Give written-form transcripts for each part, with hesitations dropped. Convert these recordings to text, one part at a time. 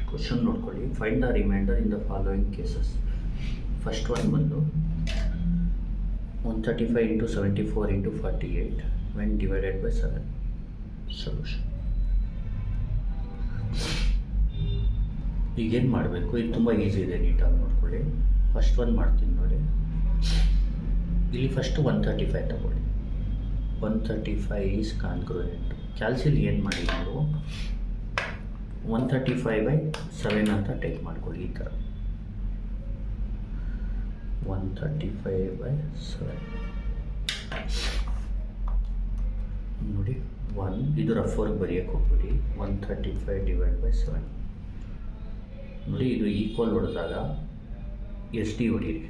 Question ನೋಡ್ಕೊಳ್ಳಿ. Find the reminder in the following cases. First one ಬಂದು 135 into 74 into 48 when divided by 7. Solution ಈಗೇನು ಮಾಡಬೇಕು, ಇದು ತುಂಬ ಈಸಿ ಇದೆ, ನೀಟಾಗಿ ನೋಡ್ಕೊಳ್ಳಿ. ಫಸ್ಟ್ ಒನ್ ಮಾಡ್ತೀನಿ ನೋಡಿ. ಇಲ್ಲಿ ಫಸ್ಟು 135 ತಗೊಳ್ಳಿ. 135 ಈಸ್ ಕಾನ್ಗ್ರುಯೆಂಟ್. ಕ್ಯಾಲ್ಸಿಲಿ ಏನು ಮಾಡಿ ನೀವು 135/7 ಅಂತ ಟೇಕ್ ಮಾಡ್ಕೊಳ್ಳಿ. ಈ ಥರ 135/7 ನೋಡಿ. ಇದು ರಫ್ ವರ್ಕ್ ಬರೆಯೋಕ್ಕೆ ಹೋಗ್ಬಿಡಿ. 135/7 ನೋಡಿ. ಇದು ಈಕ್ವಲ್ ಹೊಡೆದಾಗ ಎಸ್ ಡಿ ಹೊಡೀರಿ.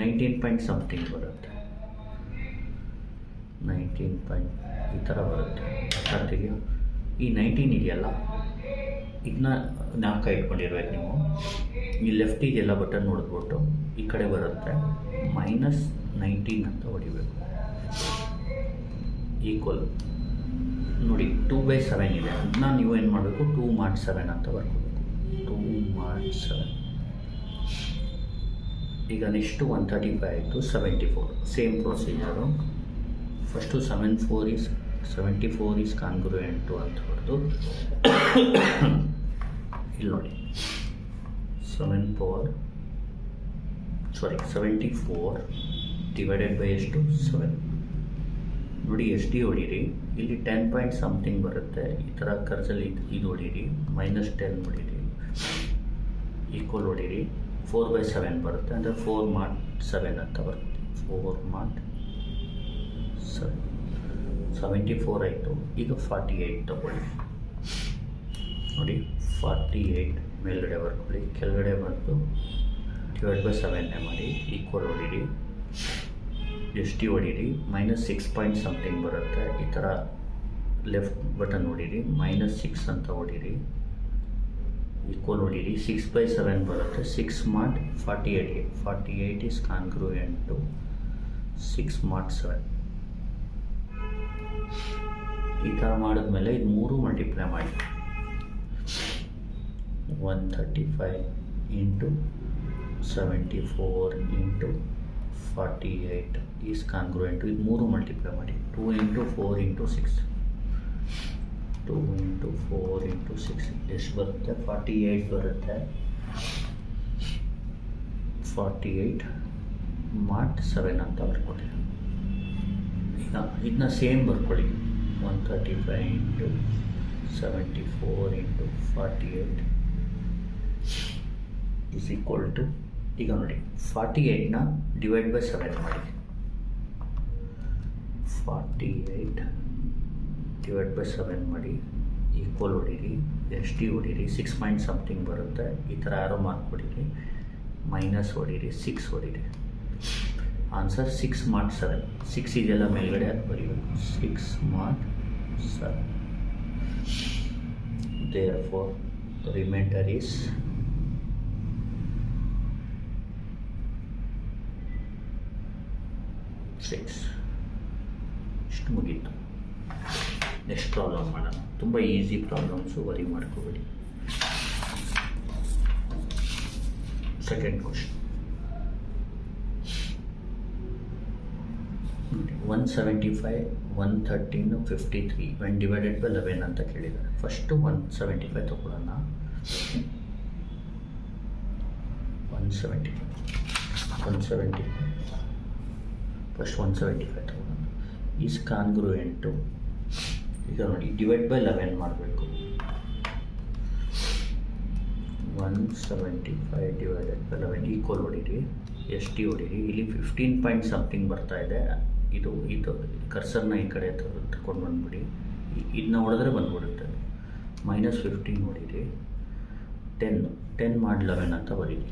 19 ಪಾಯಿಂಟ್ ಸಮಥಿಂಗ್ ಬರುತ್ತೆ. 19 ಪಾಯಿಂಟ್ ಈ ಥರ ಬರುತ್ತೆ. ಅರ್ಥಾಗ್ತಿದೆಯಾ? ಈ 19 ಇದೆಯಲ್ಲ, ಇದನ್ನ 4 ಇಟ್ಕೊಂಡಿರ್ಬೇಕು ನೀವು. ಈ ಲೆಫ್ಟಿಗೆಲ್ಲ ಬಟನ್ ನೋಡಿದ್ಬಿಟ್ಟು ಈ ಕಡೆ ಬರುತ್ತೆ, -19 ಅಂತ ಹೊಡಿಬೇಕು. ಈಕ್ವಲ್ ನೋಡಿ 2/7 ಇದೆ. ಅದನ್ನ ನೀವು ಏನು ಮಾಡಬೇಕು, 2/7 ಅಂತ ಬರ್ಕೋಬೇಕು. 2/7. ಈಗ ನೆಕ್ಸ್ಟು 135 ಆಯಿತು. 74 ಸೇಮ್ ಪ್ರೊಸೀಜರು. ಫಸ್ಟು 74 ಈಸ್ ಕಾನ್ಗ್ರುಯೆಂಟು ಅಂತ ಹೊಡೆದು ಇಲ್ಲಿ ನೋಡಿ 74 ಡಿವೈಡೆಡ್ ಬೈ ಎಷ್ಟು 7 ನೋಡಿ. ಎಸ್ ಡಿ ಹೊಡೀರಿ. ಇಲ್ಲಿ 10 ಪಾಯಿಂಟ್ ಸಮಥಿಂಗ್ ಬರುತ್ತೆ. ಈ ಥರ ಕರ್ಸಲ್ಲಿ ಇದು ಹೊಡೀರಿ. -10 ಹೊಡೀರಿ. ಈಕ್ವಲ್ ಹೊಡೀರಿ. 4/7 ಬರುತ್ತೆ, ಅಂದರೆ 4/7 ಅಂತ ಬರುತ್ತೆ. 4/7 74 ಆಯಿತು. ಈಗ 48 ತಗೊಳ್ಳಿ ನೋಡಿ. 48 ಮೇಲ್ಗಡೆ ಬರ್ಕೊಳ್ಳಿ, ಕೆಳಗಡೆ ಬಂದು /7 ಮಾಡಿ. ಈಕ್ವಲ್ ಹೊಡೀರಿ. ಎಸ್ ಟಿ ಹೊಡೀರಿ. -6 ಪಾಯಿಂಟ್ ಸಮಥಿಂಗ್ ಬರುತ್ತೆ. ಈ ಥರ ಲೆಫ್ಟ್ ಬಟನ್ ಹೊಡೀರಿ. -6 ಅಂತ ಹೊಡೀರಿ. ಈಕ್ವಲ್ ಹೊಡೀರಿ. 6/7 ಬರುತ್ತೆ. 6/48. 48 ಈಸ್ ಕಾನ್ಗ್ರುಯೆಂಟ್ ಟು 6/7. ಈ ಥರ ಮಾಡಿದ್ಮೇಲೆ ಇದು 3 ಮಲ್ಟಿಪ್ಲೈ ಮಾಡಿ. 135 ಇಂಟು 74 ಇಂಟು 48 ಈಸ್ ಕಾನ್ಗ್ರುಯೆಂಟ್. ಇದು 3 ಮಲ್ಟಿಪ್ಲೈ ಮಾಡಿ. 2 ಇಂಟು 4 ಇಂಟು 6. 2 ಇಂಟು 4 ಇಂಟು 6 ಎಷ್ಟು ಬರುತ್ತೆ? 48 ಬರುತ್ತೆ. 48/7 ಅಂತ ಬರ್ಕೊಳ್ಳಿ. ಈಗ ಇದನ್ನ ಸೇಮ್ ಬರ್ಕೊಳ್ಳಿ. 135 into 74 into 48 is equal to, ಈಗ ನೋಡಿ 48ನ ಡಿವೈಡ್ ಬೈ 7 ಮಾಡಿ. 48 ಡಿವೈಡ್ ಬೈ 7 ಮಾಡಿ. ಈಕ್ವಲ್ ಹೊಡೀರಿ. ಎಸ್ ಟಿ ಹೊಡೀರಿ. 6 ಪಾಯಿಂಟ್ ಸಮಥಿಂಗ್ ಬರುತ್ತೆ. ಈ ಥರ ಯಾರೋ ಮಾರ್ಕ್ ಹೊಡೀರಿ. ಮೈನಸ್ ಹೊಡೀರಿ. 6 ಹೊಡೀರಿ. ಆನ್ಸರ್ 6/7. 6 ಇದೆಲ್ಲ ಮೇಲ್ಗಡೆ ಅದು ಬರೀಬೇಕು. 6/7. Therefore, the remainder is 6. ಇಷ್ಟು ಮುಗೀತು. ನೆಕ್ಸ್ಟ್ ಪ್ರಾಬ್ಲಮ್ ಮಾಡೋಣ. ತುಂಬ ಈಸಿ ಪ್ರಾಬ್ಲಮ್ಸು, ವರಿ ಮಾಡ್ಕೋಬೇಡಿ. Second question. 175, 113, 53 when divided by 11 ಅಂತ ಕೇಳಿದ್ದಾರೆ. ಫಸ್ಟು 175 ತಗೊಳ್ಳೋಣ. 175 ಫಸ್ಟ್ 175 ತಗೊಳ್ಳೋಣ. Is congruent. ಈಗ ನೋಡಿ ಡಿವೈಡ್ ಬೈ 11 ಮಾಡಬೇಕು. 175 ಡಿವೈಡೆಡ್ ಬೈ 11 ಈಕ್ವಲ್ ಹೊಡೀರಿ. ಎಸ್ ಟಿ ಹೊಡೀರಿ. ಇಲ್ಲಿ 15 ಪಾಯಿಂಟ್ ಸಮಥಿಂಗ್ ಬರ್ತಾ ಇದೆ. ಇದು ಕರ್ಸರ್ನ ಈ ಕಡೆ ತಗೊಂಡು ಬಂದುಬಿಡಿ. ಇದನ್ನ ಹೊಡೆದ್ರೆ ಬಂದ್ಬಿಡುತ್ತೆ. -15 ಹೊಡೀರಿ. 10/11 ಅಂತ ಬರೀರಿ.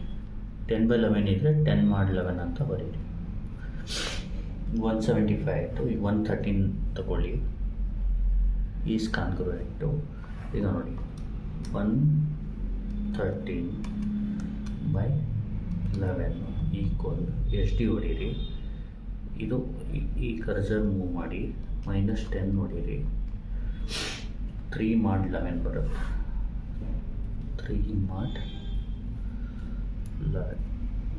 10/11 ಇದ್ದರೆ 10/11 ಅಂತ ಬರೀರಿ. 175 ಆಯಿತು. ಈಗ 113 ತಗೊಳ್ಳಿ. Is congruent. ಈಗ ನೋಡಿ 113/11 ಈಕ್ವಲ್ ಎಸ್ ಡಿ ಹೊಡೀರಿ. ಇದು ಈ ಕರ್ಸರ್ ಮೂವ್ ಮಾಡಿ. -10 ಹೊಡೀರಿ. 3/11 ಬರುತ್ತೆ. 3 mod 11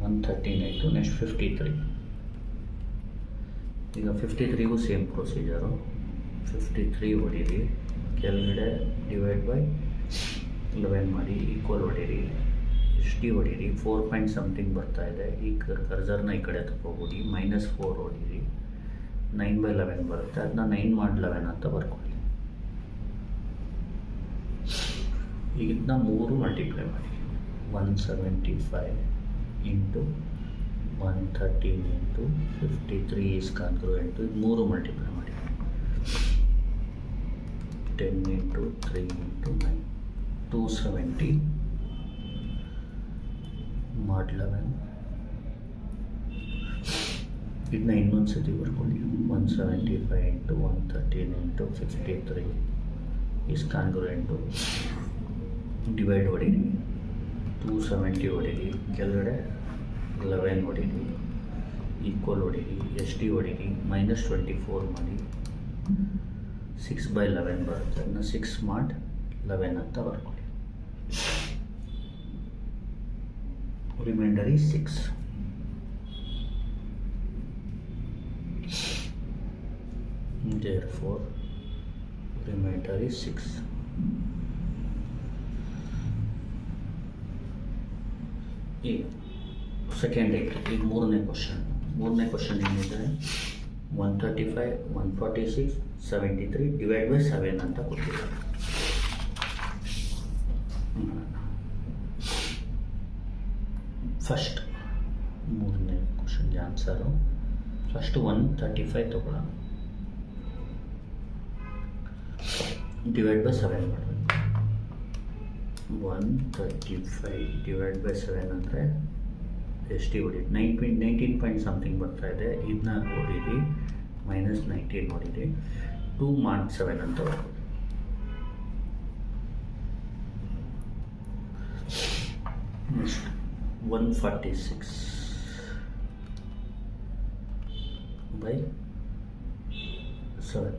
113 ಆಯಿತು. ನೆಕ್ಸ್ಟ್ 53. ಈಗ 53ಗೂ ಸೇಮ್ ಪ್ರೊಸೀಜರು. 53 ಹೊಡೀರಿ, ಕೆಳಗಡೆ ಡಿವೈಡ್ ಬೈ 11 ಮಾಡಿ ಈಕ್ವಲ್ ಹೊಡೀರಿ, ಎಸ್ ಟಿ ಹೊಡೀರಿ. 4 ಪಾಯಿಂಟ್ ಸಮಥಿಂಗ್ ಬರ್ತಾ ಇದೆ. ಈ ಕರ್ಸರ್ನ ಈ ಕಡೆ ತಗೋಬಿಡಿ, -4 ಹೊಡೀರಿ, 9/11 ಬರುತ್ತೆ. ಅದನ್ನ 9 mod 11 ಅಂತ ಬರ್ಕೊಳ್ಳಿ. ಈಗ ಇದನ್ನ 3 ಮಲ್ಟಿಪ್ಲೈ ಮಾಡಿ, 175 ಇಂಟು 113 ಇಂಟು 53 ಈಸ್ ಕಾನ್ಗ್ರುಯೆಂಟ್. ಇದು 3 ಮಲ್ಟಿಪ್ಲೈ ಮಾಡಿ, 10 ಇಂಟು 3 ಇಂಟು 9 270 mod 11. ಇದನ್ನ ಇನ್ನೊಂದು ಸತಿ ಬರ್ಕೊಳ್ಳಿ, 175 ಇಂಟು 113 ಇಂಟು 53 ಈಸ್ ಕಾನ್ಗ್ರುಯೆಂಟು. ಡಿವೈಡ್ ಹೊಡೀರಿ, 270 ಹೊಡೀರಿ, ಕೆಳಗಡೆ 11 ಹೊಡೀರಿ, ಈಕ್ವಲ್ ಹೊಡೀರಿ, ಎಸ್ ಟಿ ಹೊಡೀರಿ, -24 ಮಾಡಿ, 6/11 ಬರುತ್ತೆ. ಅದನ್ನ 6 mod 11 ಅಂತ ಬರ್ಕೊಳ್ಳಿ. Remainder is 6. Therefore, remainder is 6. ಈಗ ಸೆಕೆಂಡ್ ಐತೆ. ಈಗ ಮೂರನೇ ಕ್ವಶನ್ ಏನಿದೆ, 135, 146, 73 ಡಿವೈಡ್ ಬೈ 7 ಅಂತ ಕೊಟ್ಟಿದ್ದಾರೆ. ಫಸ್ಟ್ ಮೂರನೇ ಕ್ವಶನ್ಗೆ ಆನ್ಸರು. ಫಸ್ಟ್ 135 ತಗೊಳ್ಳೋಣ, ಡಿವೈಡ್ ಬೈ 7 ಮಾಡಬೇಕು. 135 ಡಿವೈಡ್ ಬೈ 7 ಅಂದರೆ ಎಸ್ ಟಿ ಹೊಡೀರಿ, 19 ಪಾಯಿಂಟ್ ಸಮಥಿಂಗ್ ಬರ್ತಾ ಇದೆ. ಇದನ್ನ ಹೊಡೀರಿ, -19 ಹೊಡೀರಿ, 2 mod 7 ಅಂತ ಬರ್ಬೋದು. Next 146 by 7.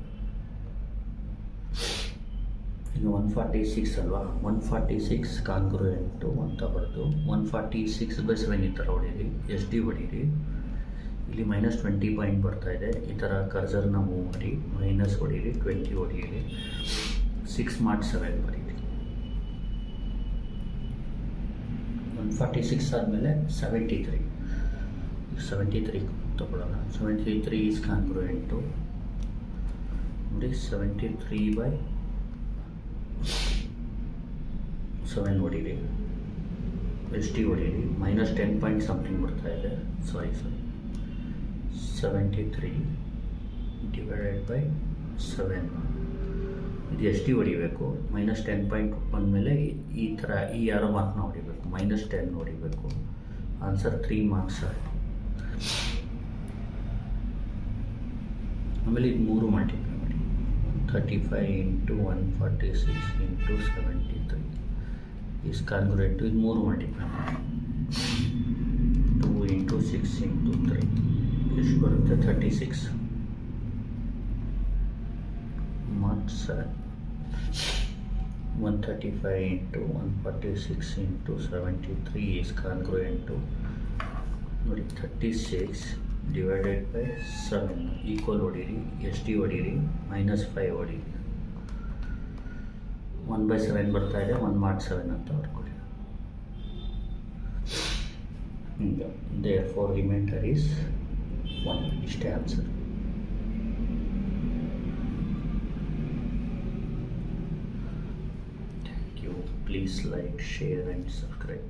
ಈಗ 146 ಅಲ್ವಾ, 146 ಕಾನ್ಗ್ರುಯೆಂಟು ಅಂತ ಬರೆದು 146/7 ಈ ಥರ ಹೊಡೀರಿ, ಎಸ್ ಡಿ ಹೊಡೀರಿ. ಇಲ್ಲಿ -20 ಪಾಯಿಂಟ್ ಬರ್ತಾ ಇದೆ. ಈ ಥರ ಕರ್ಸರ್ನ ಮೂವ್ ಮಾಡಿ, ಮೈನಸ್ ಹೊಡೀರಿ, 20 ಹೊಡೀರಿ, 6 mod 7 ಬರೀರಿ. 146 ಆದಮೇಲೆ 73 ತಗೊಳ್ಳೋಣ. 73 ಈಸ್ ಕಾನ್ಗ್ರುಯೆಂಟು ನೋಡಿ, 73/7 ಹೊಡೀರಿ, ಎಸ್ ಟಿ ಹೊಡೀರಿ, -10 ಪಾಯಿಂಟ್ ಸಮಥಿಂಗ್ ಬರ್ತಾ ಇದೆ. ಸಾರಿ 73 ಡಿವೈಡೆಡ್ ಬೈ 7. ಇದು ಎಸ್ ಟಿ ಹೊಡಿಬೇಕು, -10 ಪಾಯಿಂಟ್ ಬಂದಮೇಲೆ ಈ ಥರ ಈ ಯಾರೋ ಮಾರ್ಕ್ನ ಹೊಡಿಬೇಕು, -10 ಹೊಡಿಬೇಕು. ಆನ್ಸರ್ 3 marks ಆಯಿತು. ಆಮೇಲೆ ಇದು 3 ಮಲ್ಟಿಪ್ಲೈ ಮಾಡಿ, 35 ಇಂಟು 146 ಇಂಟು 73 ಈಸ್ ಕಾನ್ಗ್ರುಯೆಂಟ್. ಇದು 3 ಮಲ್ಟಿಪ್ಲೈ ಮಾಡಿ, 2 ಇಂಟು 6 ಇಂಟು 3 ಎಷ್ಟು ಬರುತ್ತೆ, 36 mod 7. 135 into 146 into 73 is congruent ನೋಡಿ, 36 ಡಿವೈಡೆಡ್ ಬೈ 7 ಈಕ್ವಲ್ ಹೊಡೀರಿ, ಎಸ್ ಟಿ ಹೊಡೀರಿ, -5 ಹೊಡೀರಿ, 1/7 ಬರ್ತಾ ಇದೆ, 1 mod 7 ಅಂತ ಬರ್ಕೊಳ್ಳಿ. Therefore, remainder is 1. ಇಷ್ಟೇ answer. Thank you. Please like, share and subscribe.